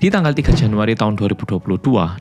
Di tanggal 3 Januari tahun 2022,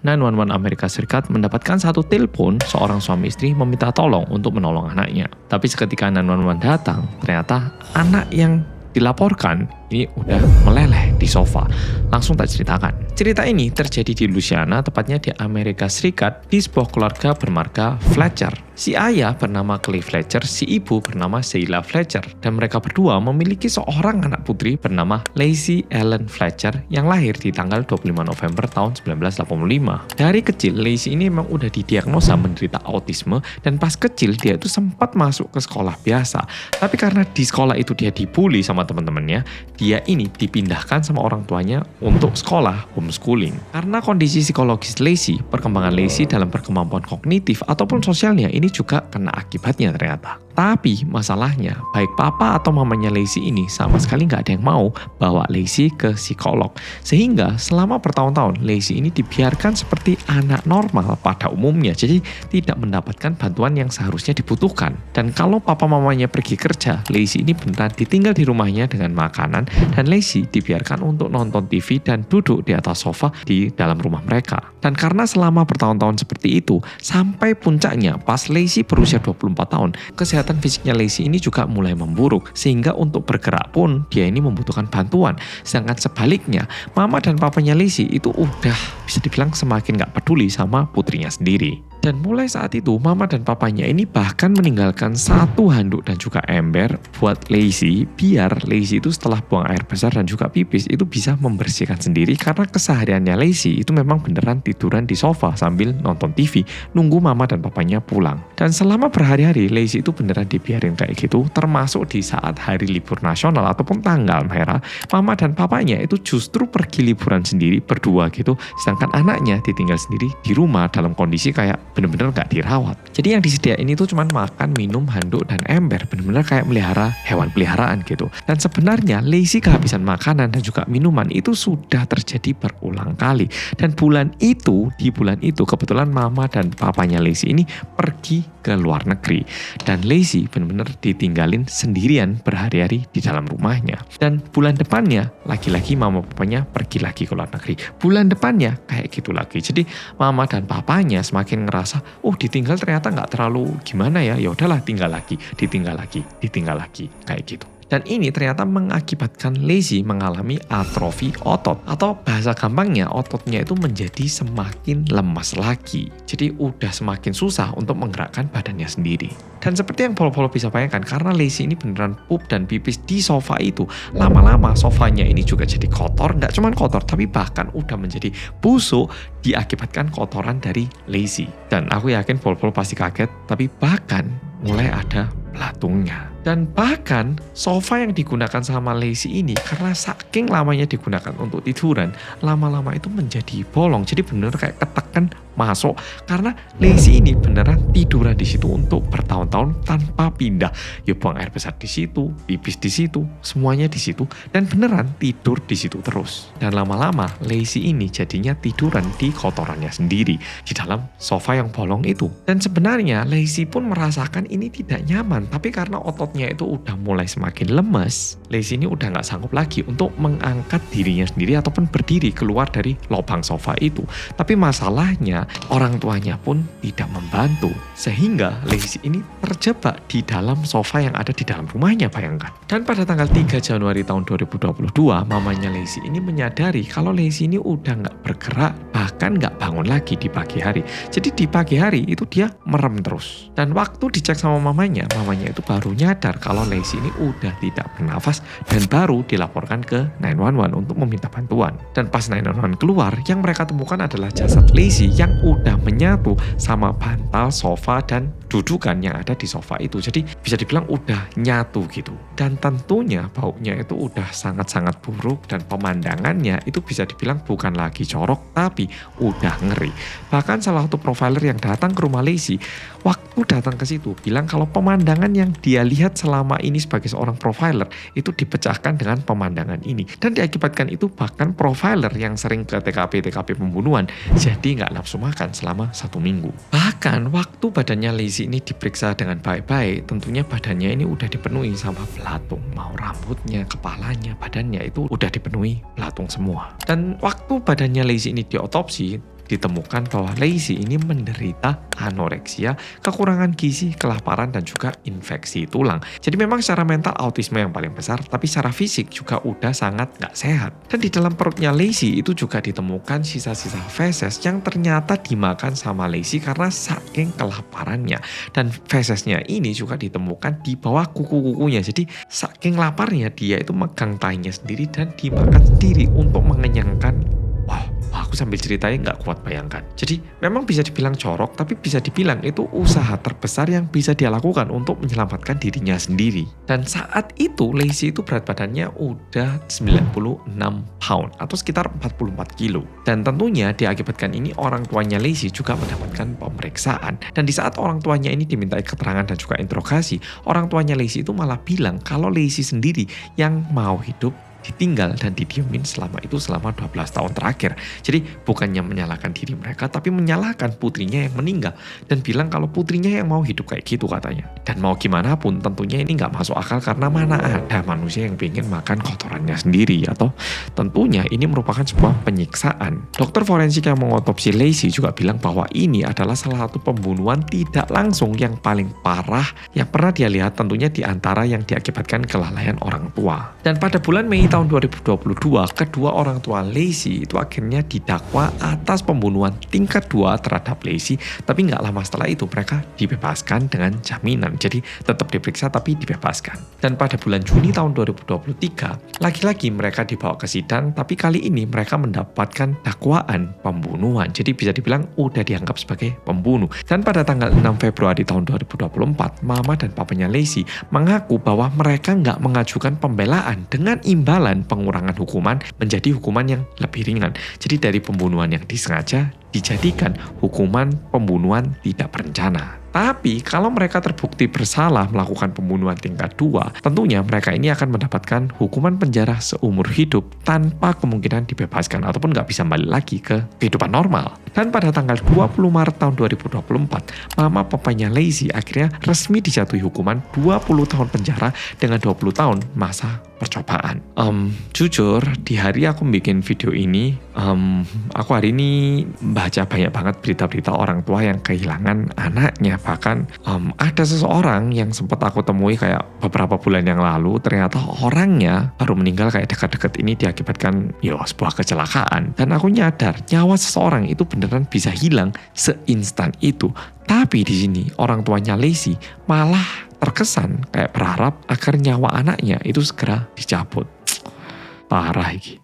911 Amerika Serikat mendapatkan satu telepon seorang suami istri meminta tolong untuk menolong anaknya. Tapi seketika 911 datang, ternyata anak yang dilaporkan ini udah meleleh di sofa. Langsung tak ceritakan. Cerita ini terjadi di Louisiana, tepatnya di Amerika Serikat, di sebuah keluarga bermarga Fletcher. Si ayah bernama Clay Fletcher, si ibu bernama Sheila Fletcher, dan mereka berdua memiliki seorang anak putri bernama Lacey Ellen Fletcher yang lahir di tanggal 25 November tahun 1985. Dari kecil, Lacey ini memang udah didiagnosa menderita autisme, dan pas kecil dia itu sempat masuk ke sekolah biasa. Tapi karena di sekolah itu dia dibully sama teman-temannya, dia ini dipindahkan sama orang tuanya untuk sekolah homeschooling. Karena kondisi psikologis Lacey, perkembangan Lacey dalam perkembangan kognitif ataupun sosialnya ini juga kena akibatnya ternyata. Tapi masalahnya, baik papa atau mamanya Lacey ini sama sekali nggak ada yang mau bawa Lacey ke psikolog. Sehingga selama bertahun-tahun Lacey ini dibiarkan seperti anak normal pada umumnya. Jadi tidak mendapatkan bantuan yang seharusnya dibutuhkan. Dan kalau papa mamanya pergi kerja, Lacey ini beneran ditinggal di rumahnya dengan makanan, dan Lacey dibiarkan untuk nonton TV dan duduk di atas sofa di dalam rumah mereka. Dan karena selama bertahun-tahun seperti itu, sampai puncaknya pas Lacey berusia 24 tahun, kesehatan fisiknya Lacey ini juga mulai memburuk, sehingga untuk bergerak pun dia ini membutuhkan bantuan. Sedangkan sebaliknya, mama dan papanya Lacey itu udah bisa dibilang semakin gak peduli sama putrinya sendiri. Dan mulai saat itu, mama dan papanya ini bahkan meninggalkan satu handuk dan juga ember buat Lacey, biar Lacey itu setelah buang air besar dan juga pipis itu bisa membersihkan sendiri, karena kesehariannya Lacey itu memang beneran tiduran di sofa sambil nonton TV, nunggu mama dan papanya pulang. Dan selama berhari-hari, Lacey itu beneran dibiarin kayak gitu, termasuk di saat hari libur nasional ataupun tanggal merah, mama dan papanya itu justru pergi liburan sendiri berdua gitu, sedangkan anaknya ditinggal sendiri di rumah dalam kondisi kayak bener-bener gak dirawat. Jadi yang disediain itu cuma makan, minum, handuk, dan ember. Bener-bener kayak melihara hewan peliharaan gitu. Dan sebenarnya Lacey kehabisan makanan dan juga minuman itu sudah terjadi berulang kali. Dan di bulan itu kebetulan mama dan papanya Lacey ini pergi ke luar negeri. Dan Lacey bener-bener ditinggalin sendirian berhari-hari di dalam rumahnya. Dan bulan depannya lagi-lagi mama papanya pergi lagi ke luar negeri. Bulan depannya kayak gitu lagi. Jadi mama dan papanya semakin ngerasa, ditinggal ternyata nggak terlalu gimana ya, udahlah tinggal lagi, ditinggal lagi kayak gitu. Dan ini ternyata mengakibatkan Lacey mengalami atrofi otot, atau bahasa gampangnya ototnya itu menjadi semakin lemas lagi. Jadi udah semakin susah untuk menggerakkan badannya sendiri. Dan seperti yang Polo bisa bayangkan, karena Lacey ini beneran pup dan pipis di sofa itu, lama-lama sofanya ini juga jadi kotor. Nggak cuma kotor, tapi bahkan udah menjadi busuk diakibatkan kotoran dari Lacey. Dan aku yakin Polo pasti kaget, tapi bahkan mulai ada belatungnya. Dan bahkan sofa yang digunakan sama Lacey ini, karena saking lamanya digunakan untuk tiduran, lama-lama itu menjadi bolong. Jadi bener kayak ketekan masuk, karena Lacey ini beneran tiduran di situ untuk bertahun-tahun tanpa pindah. Ya buang air besar di situ, pipis di situ, semuanya di situ, dan beneran tidur di situ terus. Dan lama-lama Lacey ini jadinya tiduran di kotorannya sendiri di dalam sofa yang bolong itu. Dan sebenarnya Lacey pun merasakan ini tidak nyaman, tapi karena ototnya itu udah mulai semakin lemes, Lacey ini udah gak sanggup lagi untuk mengangkat dirinya sendiri ataupun berdiri keluar dari lubang sofa itu. Tapi masalahnya orang tuanya pun tidak membantu, sehingga Lacey ini terjebak di dalam sofa yang ada di dalam rumahnya, bayangkan. Dan pada tanggal 3 Januari tahun 2022, mamanya Lacey ini menyadari kalau Lacey ini udah gak bergerak, bahkan gak bangun lagi di pagi hari. Jadi di pagi hari itu dia merem terus. Dan waktu dicek sama mamanya itu baru nyadar kalau Lacey ini udah tidak bernafas, dan baru dilaporkan ke 911 untuk meminta bantuan. Dan pas 911 keluar, yang mereka temukan adalah jasad Lacey yang udah menyatu sama bantal sofa dan dudukan yang ada di sofa itu. Jadi bisa dibilang udah nyatu gitu. Dan tentunya baunya itu udah sangat-sangat buruk, dan pemandangannya itu bisa dibilang bukan lagi corok, tapi udah ngeri. Bahkan salah satu profiler yang datang ke rumah Lacey, waktu datang ke situ bilang kalau pemandangan yang dia lihat niat selama ini sebagai seorang profiler itu dipecahkan dengan pemandangan ini. Dan diakibatkan itu bahkan profiler yang sering ke TKP pembunuhan jadi nggak nafsu makan selama 1 minggu. Bahkan waktu badannya Lacey ini diperiksa dengan baik-baik, tentunya badannya ini udah dipenuhi sama belatung. Mau rambutnya, kepalanya, badannya itu udah dipenuhi belatung semua. Dan waktu badannya Lacey ini diotopsi, ditemukan bahwa Lacey ini menderita anoreksia, kekurangan gizi, kelaparan, dan juga infeksi tulang. Jadi memang secara mental autisme yang paling besar, tapi secara fisik juga udah sangat nggak sehat. Dan di dalam perutnya Lacey itu juga ditemukan sisa-sisa feses yang ternyata dimakan sama Lacey karena saking kelaparannya. Dan fesesnya ini juga ditemukan di bawah kuku-kukunya. Jadi saking laparnya dia itu megang tahinya sendiri dan dimakan sendiri untuk mengenyangkan. Wow, aku sambil ceritanya nggak kuat bayangkan. Jadi memang bisa dibilang jorok, tapi bisa dibilang itu usaha terbesar yang bisa dia lakukan untuk menyelamatkan dirinya sendiri. Dan saat itu Lacey itu berat badannya udah 96 pound atau sekitar 44 kilo. Dan tentunya diakibatkan ini orang tuanya Lacey juga mendapatkan pemeriksaan. Dan di saat orang tuanya ini dimintai keterangan dan juga interogasi, orang tuanya Lacey itu malah bilang kalau Lacey sendiri yang mau hidup ditinggal dan didiemin selama 12 tahun terakhir. Jadi bukannya menyalahkan diri mereka, tapi menyalahkan putrinya yang meninggal dan bilang kalau putrinya yang mau hidup kayak gitu katanya. Dan mau gimana pun tentunya ini nggak masuk akal karena mana ada manusia yang pengen makan kotorannya sendiri, atau tentunya ini merupakan sebuah penyiksaan. Dokter forensik yang mengotopsi Lacey juga bilang bahwa ini adalah salah satu pembunuhan tidak langsung yang paling parah yang pernah dia lihat, tentunya di antara yang diakibatkan kelalaian orang tua. Dan pada bulan Mei tahun 2022, kedua orang tua Lacey itu akhirnya didakwa atas pembunuhan tingkat 2 terhadap Lacey, tapi nggak lama setelah itu mereka dibebaskan dengan jaminan. Jadi tetap diperiksa tapi dibebaskan. Dan pada bulan Juni tahun 2023, lagi-lagi mereka dibawa ke sidang, tapi kali ini mereka mendapatkan dakwaan pembunuhan. Jadi bisa dibilang udah dianggap sebagai pembunuh. Dan pada tanggal 6 Februari tahun 2024, mama dan papanya Lacey mengaku bahwa mereka nggak mengajukan pembelaan dengan imbalan pengurangan hukuman menjadi hukuman yang lebih ringan. Jadi dari pembunuhan yang disengaja dijadikan hukuman pembunuhan tidak berencana. Tapi kalau mereka terbukti bersalah melakukan pembunuhan tingkat 2, tentunya mereka ini akan mendapatkan hukuman penjara seumur hidup tanpa kemungkinan dibebaskan ataupun nggak bisa balik lagi ke kehidupan normal. Dan pada tanggal 20 Maret tahun 2024, mama papanya Lacey akhirnya resmi dijatuhi hukuman 20 tahun penjara dengan 20 tahun masa percobaan. Jujur, di hari aku bikin video ini, aku hari ini baca banyak banget berita-berita orang tua yang kehilangan anaknya. Bahkan ada seseorang yang sempat aku temui kayak beberapa bulan yang lalu, ternyata orangnya baru meninggal kayak dekat-dekat ini diakibatkan sebuah kecelakaan. Dan aku nyadar nyawa seseorang itu beneran bisa hilang seinstan itu. Tapi di sini orang tuanya Lacey malah terkesan kayak berharap agar nyawa anaknya itu segera dicabut. Parah iki.